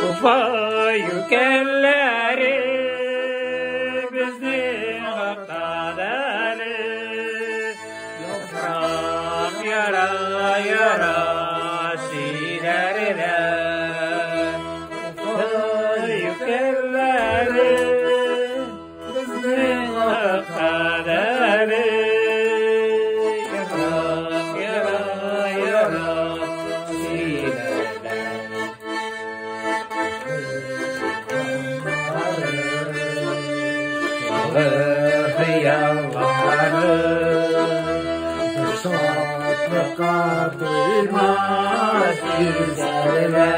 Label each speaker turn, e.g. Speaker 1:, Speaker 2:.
Speaker 1: Ufayükelleri bizni hakkadalı Yofram yara yara silerine Ufayükelleri bizni hakkadalı Yofram yara yara silerine Hıyarları Fırsatlıkta duymaz yüzlerine